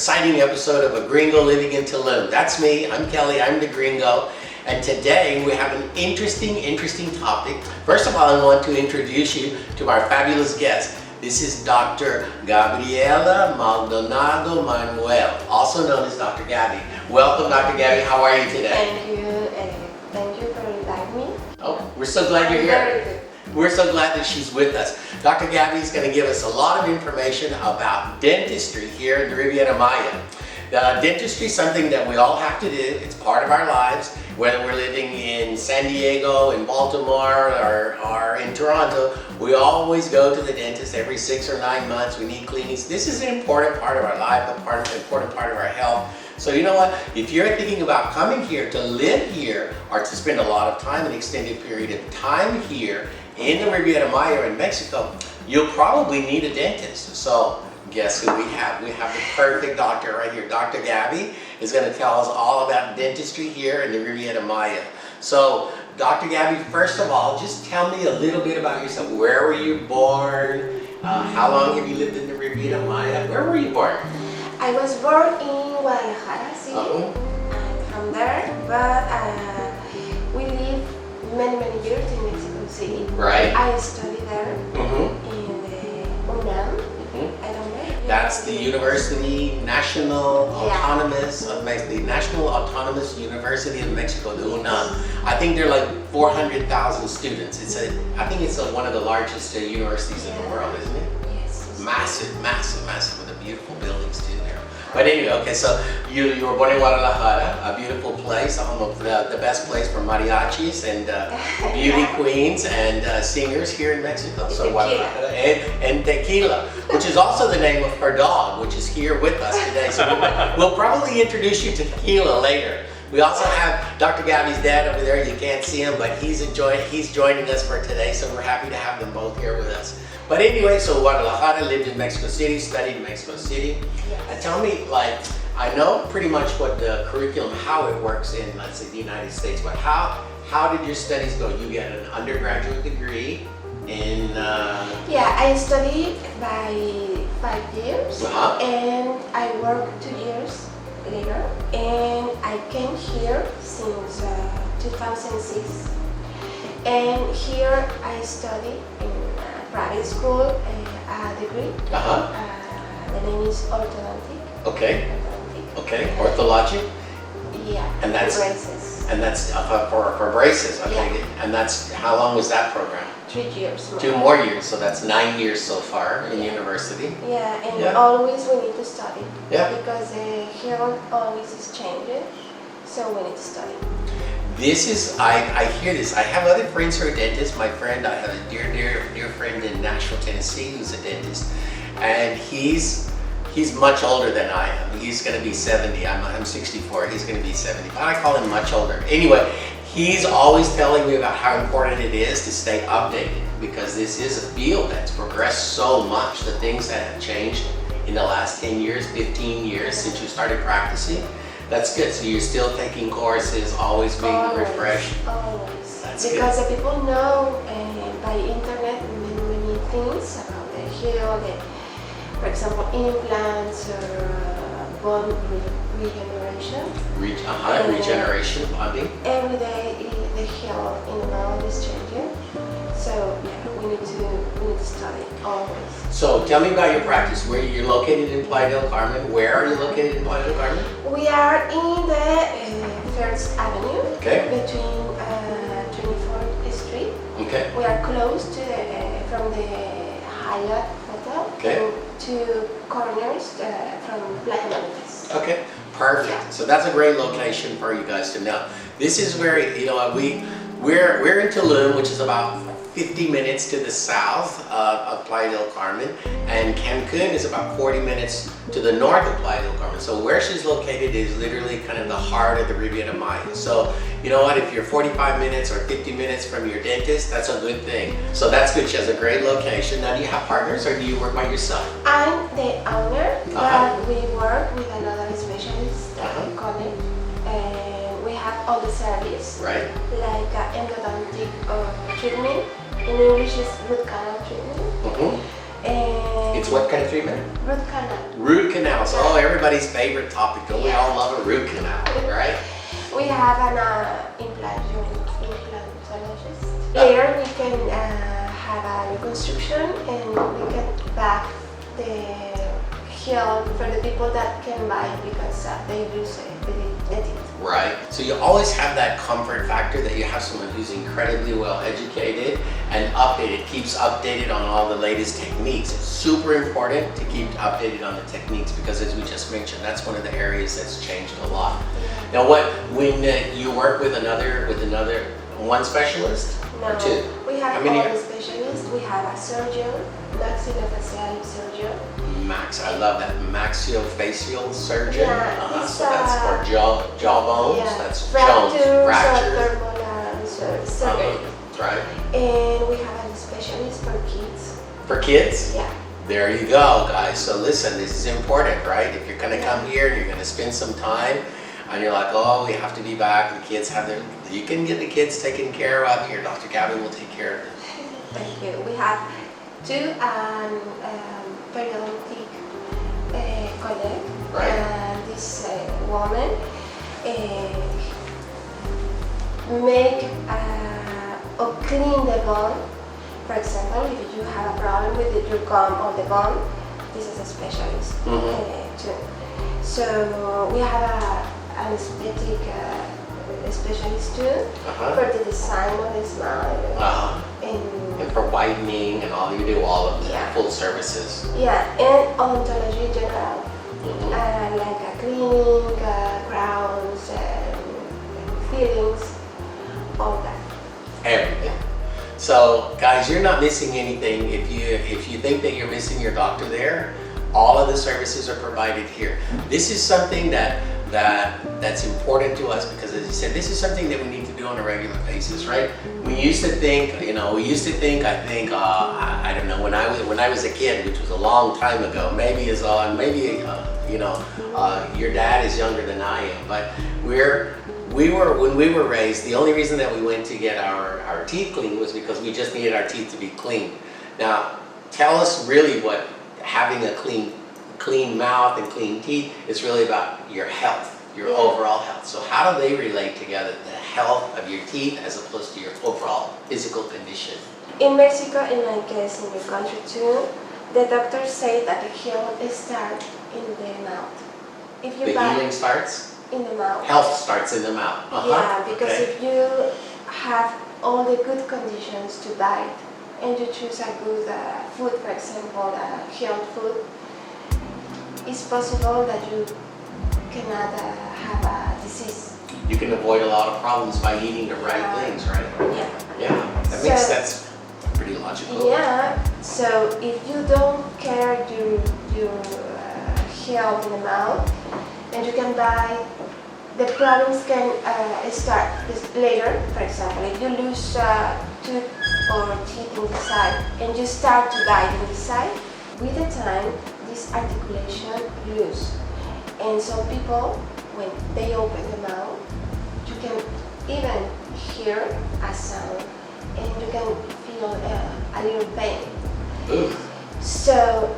exciting episode of A Gringo Living in Tulum. That's me, I'm Kelly, I'm the Gringo. And today we have an interesting topic. First of all, I want to introduce you to our fabulous guest. This is Dr. Gabriela Maldonado Manuel, also known as Dr. Gabby. Welcome, Dr. Gabby. How are you today? Thank you for inviting me. Oh, we're so glad you're here. We're so glad that she's with us. Dr. Gabby is going to give us a lot of information about dentistry here in the Riviera Maya. Dentistry is something that we all have to do. It's part of our lives. Whether we're living in San Diego, in Baltimore, or in Toronto, we always go to the dentist every 6 or 9 months. We need cleanings. This is an important part of our life, an important part of our health. So you know what? If you're thinking about coming here to live here or to spend a lot of time, an extended period of time here in the Riviera Maya in Mexico, you'll probably need a dentist. So guess who we have? We have the perfect doctor right here. Dr. Gabby is going to tell us all about dentistry here in the Riviera Maya. So Dr. Gabby, first of all, just tell me a little bit about yourself. Where were you born? How long have you lived in the Riviera Maya? Where were you born? I was born in Guadalajara City. I'm from there, but we lived many years in Mexico City. Right. I studied there in the UNAM. I don't know. That's the University National Autonomous of Mexico, the National Autonomous University of Mexico, the UNAM. I think they're like 400,000 students. I think it's one of the largest universities in the world, isn't it? Yes. Massive with the beautiful buildings too there. But anyway, okay, so you were born in Guadalajara, a beautiful place, the best place for mariachis and beauty queens and singers here in Mexico. So Guadalajara and tequila, which is also the name of her dog, which is here with us today. So we'll probably introduce you to tequila later. We also have Dr. Gabby's dad over there. You can't see him, but he's joining us for today. So we're happy to have them both here with us. But anyway, so Guadalajara, lived in Mexico City, studied in Mexico City. Yes. And tell me, I know pretty much what the curriculum, how it works in, let's say, the United States, but how did your studies go? You get an undergraduate degree in... Yeah, I studied by 5 years, and I worked 2 years later, and I came here since 2006. And here I studied in private school a degree. The name is orthodontic. Okay. Orthologic. Yeah. And that's braces. And that's for braces. Okay. Yeah. And that's how long was that program? 3 years. 2 more years. So that's 9 years so far in university. Yeah, and always we need to study. Yeah. Because here always is changing, so we need to study. This is, I hear this. I have other friends who are dentists. My friend, I have a dear friend in Nashville, Tennessee, who's a dentist, and he's much older than I am. He's going to be 70. I'm 64. He's going to be 70. But I call him much older. Anyway, he's always telling me about how important it is to stay updated, because this is a field that's progressed so much. The things that have changed in the last 10 years, 15 years since you started practicing. That's good. So you're still taking courses, always being refreshed. Always. That's because good. the people know by internet many things about the heel, for example, implants or bone regeneration. Regeneration, bonding. Every day the heel in the mouth is changing. So yeah, we need to study always. So tell me about your practice. Where you're located in Playa del Carmen. Where are you located in Playa del Carmen? We are in the First Avenue, between 24th Street. Okay. We are close to from the Hyatt Hotel, and 2 corners from Playa. Okay, perfect. Yeah. So that's a great location for you guys to know. This is very, we're in Tulum, which is about 50 minutes to the south of Playa del Carmen, and Cancun is about 40 minutes to the north of Playa del Carmen. So where she's located is literally kind of the heart of the Riviera Maya. So you know what, if you're 45 minutes or 50 minutes from your dentist, that's a good thing. So that's good. She has a great location. Now, do you have partners or do you work by yourself? I'm the owner, but we work with another specialist, colleague, and we have all the service, right? Like endodontic treatment. In English is root canal treatment. And It's what kind of treatment? Root canal. Root canals. Oh, everybody's favorite topic. Don't we all love a root canal, right? We have an implantologist. Later we can have a reconstruction and we can back the heel for the people that can buy because they lose the teeth. Right. So you always have that comfort factor that you have someone who's incredibly well educated and updated, keeps updated on all the latest techniques. It's super important to keep updated on the techniques because as we just mentioned, that's one of the areas that's changed a lot. Now when you work with one specialist No, or two? we have How many? all the specialists. We have a surgeon, maxillofacial surgeon. I love that maxillofacial surgeon. Yeah, So that's for jaw bones. Yeah, That's fractures, fractures. surgery. Right. And we have a specialist for kids. For kids? Yeah. There you go, guys. So listen, this is important, right? If you're gonna come here and you're gonna spend some time and you're like, oh, we have to be back, the kids have their, you can get the kids taken care of here. Dr. Gabby will take care of them. Thank you. We have two periodontic colleagues. Right. And this woman make or clean the bone. For example, if you have a problem with your gum or the bone, this is a specialist too. So we have an aesthetic specialist too for the design of the smile. And for whitening and all, you do all of the full services. Yeah, and odontology in general. Like cleaning, crowns, fillings, all that. Everything. So guys, you're not missing anything. If you think that you're missing your doctor there, all of the services are provided here. This is something that's important to us because, as you said, this is something that we need to do on a regular basis, right? We used to think, I don't know, when I was a kid, which was a long time ago, your dad is younger than I am, but when we were raised, the only reason that we went to get our teeth cleaned was because we just needed our teeth to be clean. Now, tell us really what having a clean mouth and clean teeth is really about your health, your overall health. So how do they relate together, the health of your teeth as opposed to your overall physical condition? In Mexico, and I guess in your country too, the doctors say that the healing starts in the mouth. If you The healing starts? In the mouth. Health starts in the mouth. Yeah, because if you have all the good conditions to diet and you choose a good food, for example, health food, it's possible that you cannot have a disease. You can avoid a lot of problems by eating the right things, right? Yeah. That makes sense. Pretty logical. Yeah. So if you don't care your health in the mouth, and you can die, the problems can start later. For example, if you lose tooth or teeth in the side and you start to die in the side, with the time this articulation lose. And some people, when they open the mouth, you can even hear a sound and you can feel a little pain. Oof. So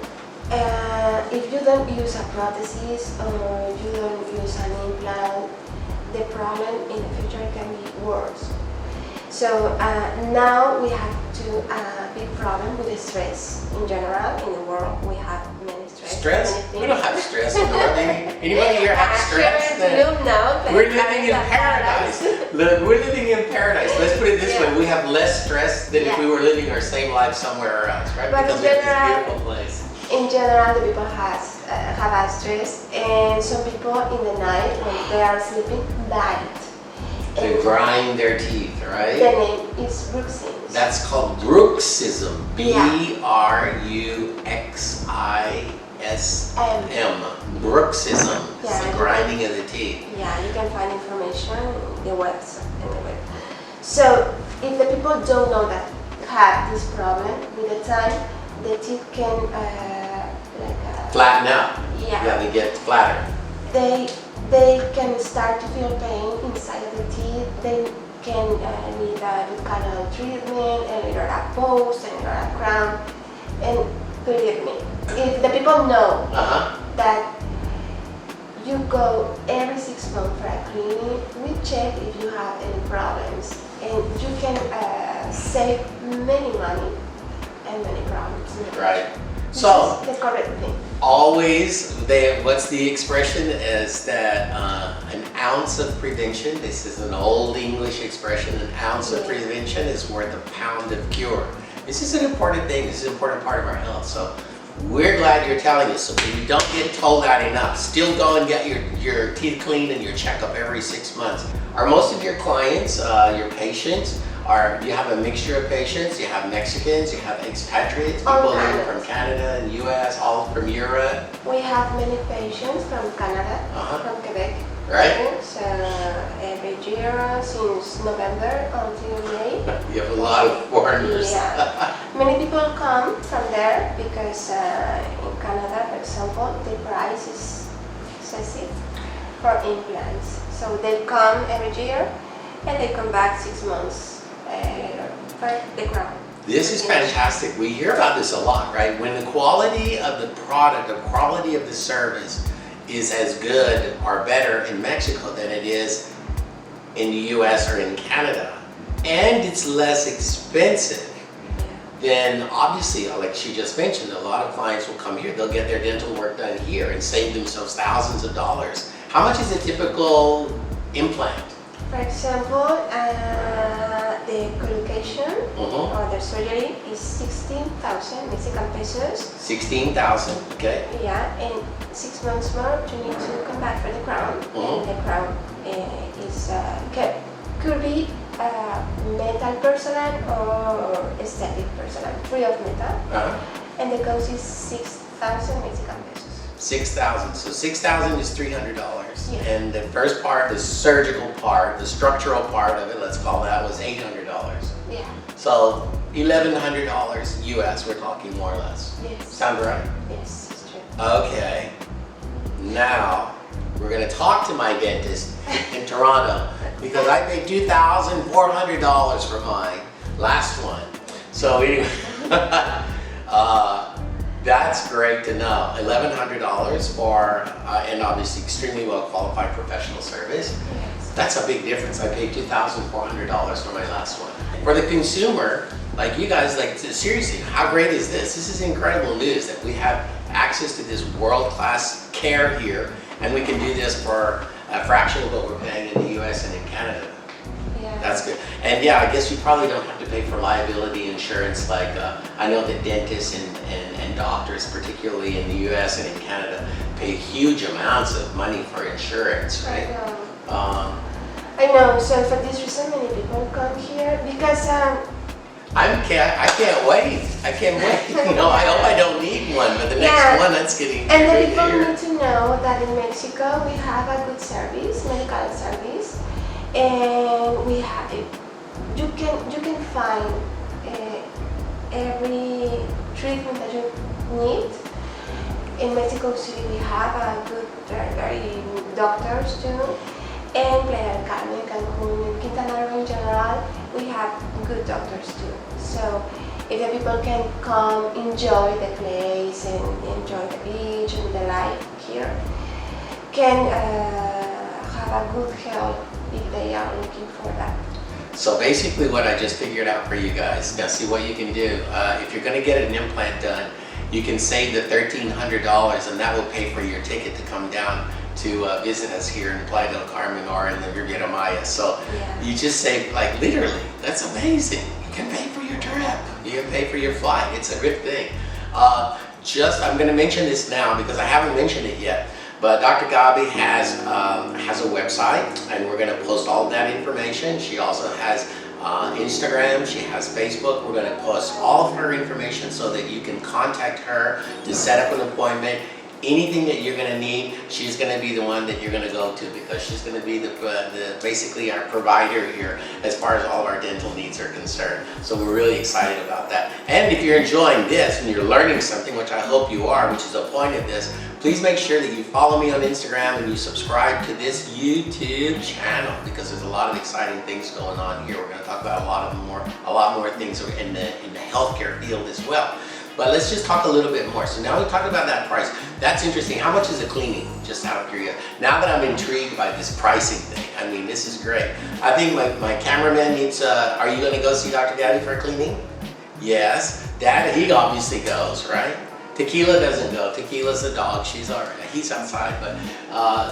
if you don't use a prosthesis or you don't use an implant, the problem in the future can be worse. So now we have a big problem with the stress in general. In the world, we have many stress. Stress? Many We don't have stress in the world. Anybody here have stress? We're living in paradise. Look, we're living in paradise. Let's put it this way: we have less stress than if we were living our same life somewhere else, right? But because in we have general, this beautiful place. In general, the people have a stress, and some people in the night when they are sleeping bite. To grind their teeth, right? The name is bruxism. That's called bruxism. B-R-U-X-I-S-M. Bruxism. It's the grinding of the teeth. Yeah, you can find information in the website. So if the people don't know that have this problem, with the time the teeth can flatten out. Yeah, they get flatter. They can start to feel pain inside of the teeth. They can need a root canal treatment, and later a post, and later a crown. And believe me, if the people know Uh-huh. that you go every 6 months for a cleaning, we check if you have any problems, and you can save many money and many problems. Right. This So, is the correct thing. always, what's the expression is that an ounce of prevention, this is an old English expression, an ounce of prevention is worth a pound of cure. This is an important thing, this is an important part of our health. So we're glad you're telling us, so you don't get told that enough. Still go and get your teeth cleaned and your checkup every 6 months. Are most of your clients, your patients, you have a mixture of patients? You have Mexicans, you have expatriates, people living from Canada and US, all from Europe? We have many patients from Canada, from Quebec. Right? So every year since November until May. You have a lot of foreigners. Yeah. Many people come from there because in Canada, for example, the price is excessive for implants. So they come every year and they come back 6 months for the crown. This is fantastic. We hear about this a lot, right? When the quality of the product, the quality of the service is as good or better in Mexico than it is in the US or in Canada, and it's less expensive, then obviously, like she just mentioned, a lot of clients will come here, they'll get their dental work done here and save themselves thousands of dollars. How much is a typical implant? For example, the collocation or the surgery is 16,000 Mexican pesos. 16,000, okay. Yeah, and 6 months more, you need to come back for the crown. And the crown is could be metal porcelain or aesthetic porcelain, free of metal. And the cost is 6,000 Mexican pesos. 6,000. So 6,000 is $300. Yeah. And the first part, the surgical part, the structural part of it, let's call that, was $800. Yeah. So $1,100 US, we're talking more or less. Yes. Sound right? Yes, it's true. Okay. Now, we're going to talk to my dentist in Toronto because I paid $2,400 for my last one. So anyway, that's great to know. $1,100 for, and obviously extremely well qualified professional service. Yes. That's a big difference. I paid $2,400 for my last one. For the consumer, like you guys, like seriously, how great is this? This is incredible news that we have access to this world-class care here, and we can do this for a fraction of what we're paying in the US and in Canada. Yeah. That's good. And yeah, I guess you probably don't have to pay for liability insurance like I know that dentists and doctors, particularly in the US and in Canada, pay huge amounts of money for insurance, right? I know, so for this reason many people come here because I can't wait. I can't wait. You know, I hope I don't need one, but the next one that's getting and the great people here. need to know that in Mexico we have a good service, medical service, and we have you can find every treatment that you need. In Mexico City we have a good, very doctors too. And Playa, Carmen, Cancun, Quintana Roo in general, we have good doctors too. So if the people can come enjoy the place and enjoy the beach and the life here, can have a good health if they are looking for that. So basically what I just figured out for you guys, now see what you can do. If you're going to get an implant done, you can save the $1,300 and that will pay for your ticket to come down to visit us here in Playa del Carmen or in the Riviera Maya. So you just save, like literally, that's amazing. You can pay for your trip. You can pay for your flight. It's a good thing. I'm going to mention this now because I haven't mentioned it yet. But Dr. Gabi has a website, and we're going to post all of that information. She also has Instagram, she has Facebook. We're going to post all of her information so that you can contact her to set up an appointment. Anything that you're going to need, she's going to be the one that you're going to go to because she's going to be the basically our provider here as far as all of our dental needs are concerned. So we're really excited about that. And if you're enjoying this and you're learning something, which I hope you are, which is the point of this, please make sure that you follow me on Instagram and you subscribe to this YouTube channel because there's a lot of exciting things going on here. We're going to talk about a lot more things in the healthcare field as well. But let's just talk a little bit more. So now we talked about that price. That's interesting. How much is a cleaning? Just out of curiosity. Now that I'm intrigued by this pricing thing, I mean, this is great. I think my cameraman needs, are you gonna go see Dr. Gabby for a cleaning? Yes. Dad, he obviously goes, right? Tequila doesn't go. Tequila's a dog. She's all right. He's outside, but,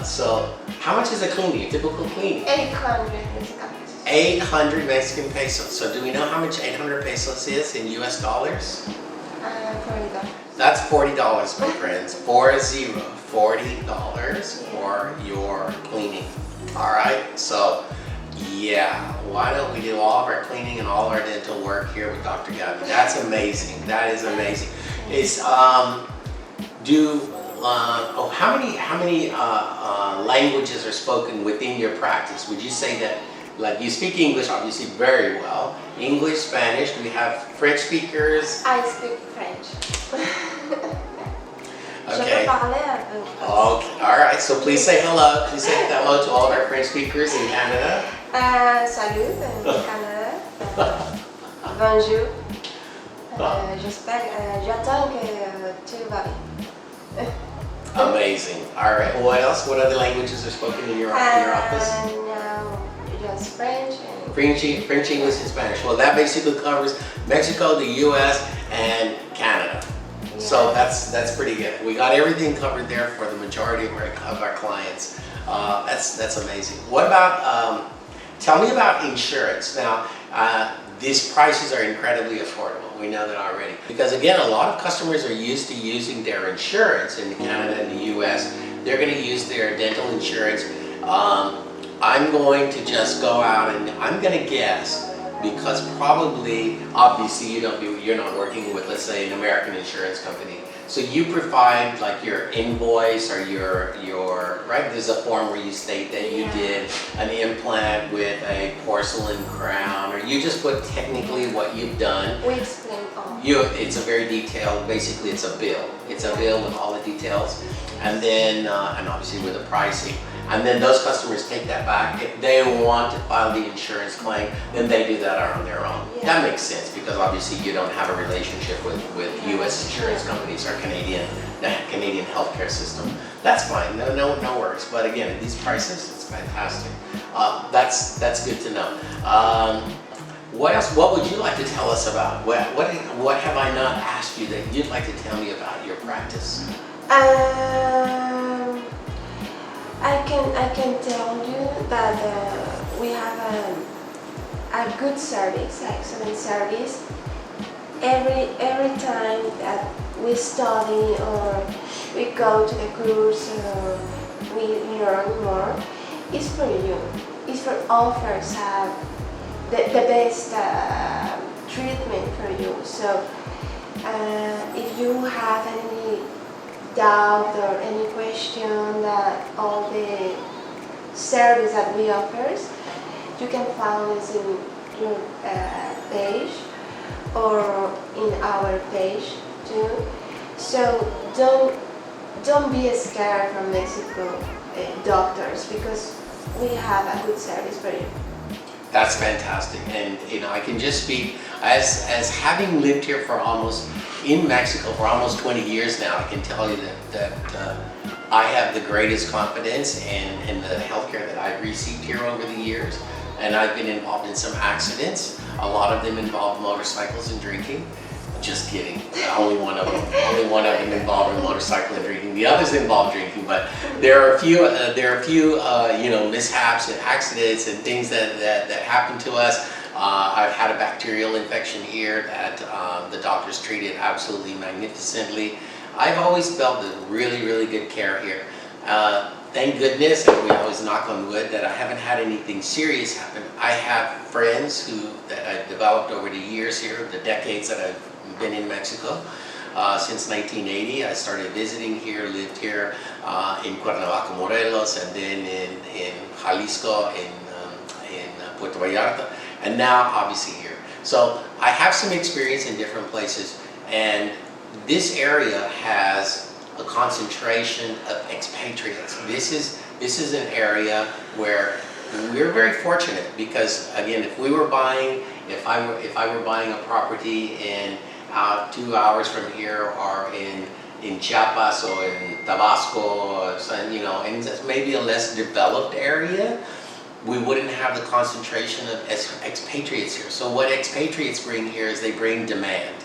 so how much is a cleaning, a typical cleaning? 800 Mexican pesos. 800 Mexican pesos. So do we know how much 800 pesos is in US dollars? $40. That's $40, my friends. 40, $40 for your cleaning. All right, so yeah, why don't we do all of our cleaning and all our dental work here with Dr. Gabby? That's amazing. That is amazing. Is how many languages are spoken within your practice? Would you say that, like, you speak English obviously very well, English, Spanish, do we have French speakers? I speak French. Okay. Je peux parler un peu. Okay, all right, so please say hello. Please say hello to all of our French speakers in Canada. Salut, Canada. Bonjour. J'espère, j'attends que tu vas bien. Amazing. All right, what else? What other languages are spoken in your office? Now, just French and French, English, and Spanish. Well, that basically covers Mexico, the U.S., and Canada. So that's pretty good. We got everything covered there for the majority of our clients. That's amazing. What about, tell me about insurance. Now, these prices are incredibly affordable. We know that already. Because again, a lot of customers are used to using their insurance in Canada and the US. They're going to use their dental insurance. I'm going to just go out and I'm going to guess, because probably, obviously, you're not working with, let's say, an American insurance company. So you provide like your invoice or your right. There's a form where you state that you did an implant with a porcelain crown, or you just put technically what you've done. we explain all. It's a very detailed. Basically, it's a bill. It's a bill with all the details, and then and obviously with the pricing. And then those customers take that back. If they want to file the insurance claim, then they do that on their own. Yeah. That makes sense, because obviously you don't have a relationship with US insurance companies or the Canadian healthcare system. That's fine, no worries. But again, at these prices, it's fantastic. That's good to know. What else? What would you like to tell us about? What have I not asked you that you'd like to tell me about your practice? I can tell you that we have a good service, excellent service. Every time that we study or we go to the course or we learn more, it's for you. It's for offers the best treatment for you. So if you have any doubt or any question that all the service that we offer, you can find us in your page or in our page too. So don't be scared from Mexico doctors, because we have a good service for you. That's fantastic, and I can just speak as having lived here in Mexico for almost 20 years now. I can tell you that I have the greatest confidence in the healthcare that I've received here over the years, and I've been involved in some accidents. A lot of them involved motorcycles and drinking. Just kidding. Only one of them involved in motorcycle and drinking. The others involved drinking, but there are a few mishaps and accidents and things that happen to us. I've had a bacterial infection here that the doctors treated absolutely magnificently. I've always felt the really good care here. Thank goodness, and we always knock on wood, that I haven't had anything serious happen. I have friends that I've developed over the years here, the decades that I've been in Mexico. Since 1980, I started visiting here, lived here in Cuernavaca, Morelos, and then in Jalisco, in Puerto Vallarta, and now obviously here. So I have some experience in different places, and this area has a concentration of expatriates. This is an area where we're very fortunate, because again, if I were buying a property in out 2 hours from here are in Chiapas or in Tabasco, or some, you know, in maybe a less developed area, we wouldn't have the concentration of expatriates here. So what expatriates bring here is they bring demand.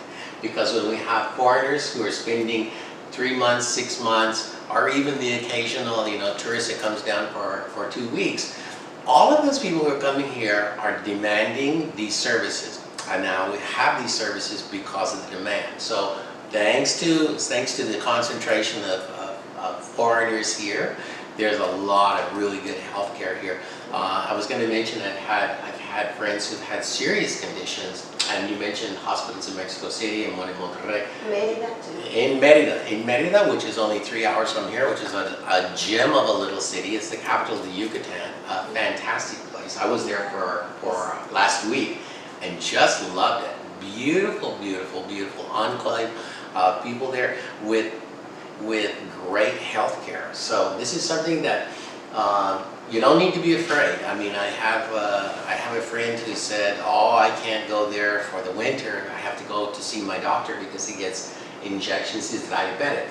Because when we have foreigners who are spending 3 months, 6 months, or even the occasional, you know, tourist that comes down for 2 weeks, all of those people who are coming here are demanding these services. And now we have these services because of the demand. So thanks to the concentration of foreigners here, there's a lot of really good healthcare here. I was going to mention I've had friends who've had serious conditions, and you mentioned hospitals in Mexico City and one in Monterrey. Mérida too. In Merida, which is only 3 hours from here, which is a gem of a little city. It's the capital of the Yucatan, a fantastic place. I was there for last week and just loved it. Beautiful, beautiful, beautiful enclave. People there with great health care. So this is something that you don't need to be afraid. I mean, I have a friend who said, "Oh, I can't go there for the winter. I have to go to see my doctor because he gets injections." He's diabetic.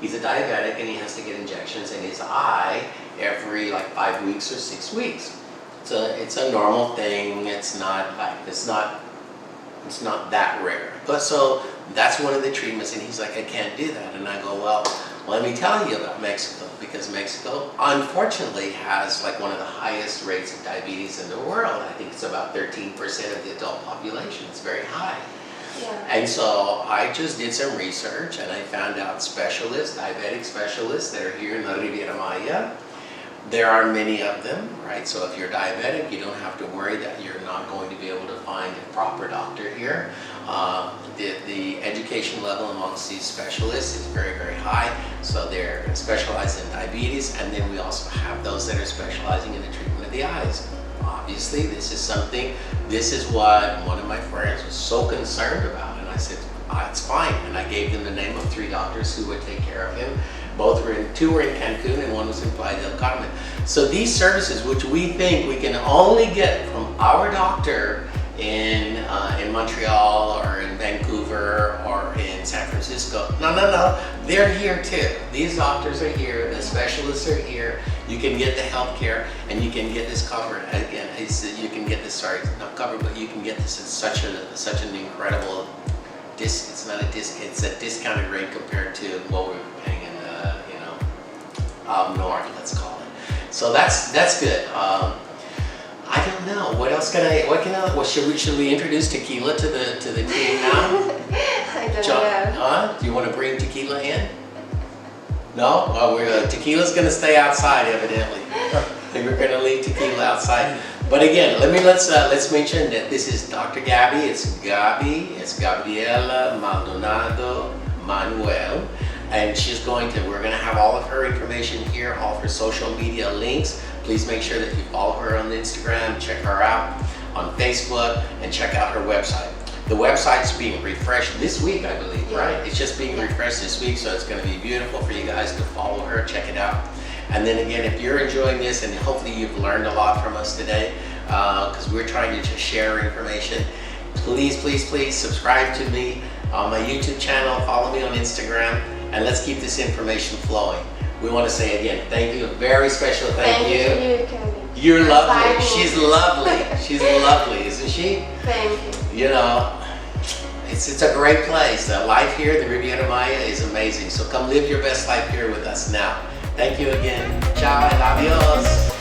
He's a diabetic and he has to get injections in his eye every like 5 weeks or 6 weeks. It's a normal thing. It's not that rare. But so that's one of the treatments, and he's like, "I can't do that." And I go, well, let me tell you about Mexico, because Mexico unfortunately has like one of the highest rates of diabetes in the world. I think it's about 13% of the adult population. It's very high. Yeah. And so I just did some research and I found out specialists, diabetic specialists that are here in the Riviera Maya. There are many of them, right? So if you're diabetic, you don't have to worry that you're not going to be able to find a proper doctor here. The education level amongst these specialists is very, very high. So they're specialized in diabetes, and then we also have those that are specializing in the treatment of the eyes. Obviously, this is what one of my friends was so concerned about, and I said, it's fine. And I gave them the name of 3 doctors who would take care of him. Two were in Cancun and one was in Playa del Carmen. So these services, which we think we can only get from our doctor in Montreal or in Vancouver or in San Francisco, no, they're here too. These doctors are here, the specialists are here. You can get the health care and you can get this covered. Again, you can get this, not covered, but you can get this at such an incredible it's not a it's a discounted rate compared to what we were paying in up north, let's call it. So that's good. I don't know. What else should we introduce tequila to the team now? I don't know. Do you want to bring tequila in? No? Well, tequila's going to stay outside, evidently. We're going to leave tequila outside. But again, let's mention that this is Dr. Gabby. It's Gabriela, Maldonado, Manuel. And we're going to have all of her information here, all of her social media links. Please make sure that you follow her on Instagram, check her out on Facebook, and check out her website. The website's being refreshed this week, I believe, right? It's just being refreshed this week, so it's going to be beautiful for you guys to follow her, check it out. And then again, if you're enjoying this, and hopefully you've learned a lot from us today, because we're trying to just share information, please subscribe to me on my YouTube channel, follow me on Instagram, and let's keep this information flowing. We want to say again, thank you, a very special thank you. Thank you, Carmen. You're lovely. She's lovely. She's lovely, isn't she? Thank you. You know, it's a great place. The life here, the Riviera Maya, is amazing. So come live your best life here with us now. Thank you again. Ciao and adios.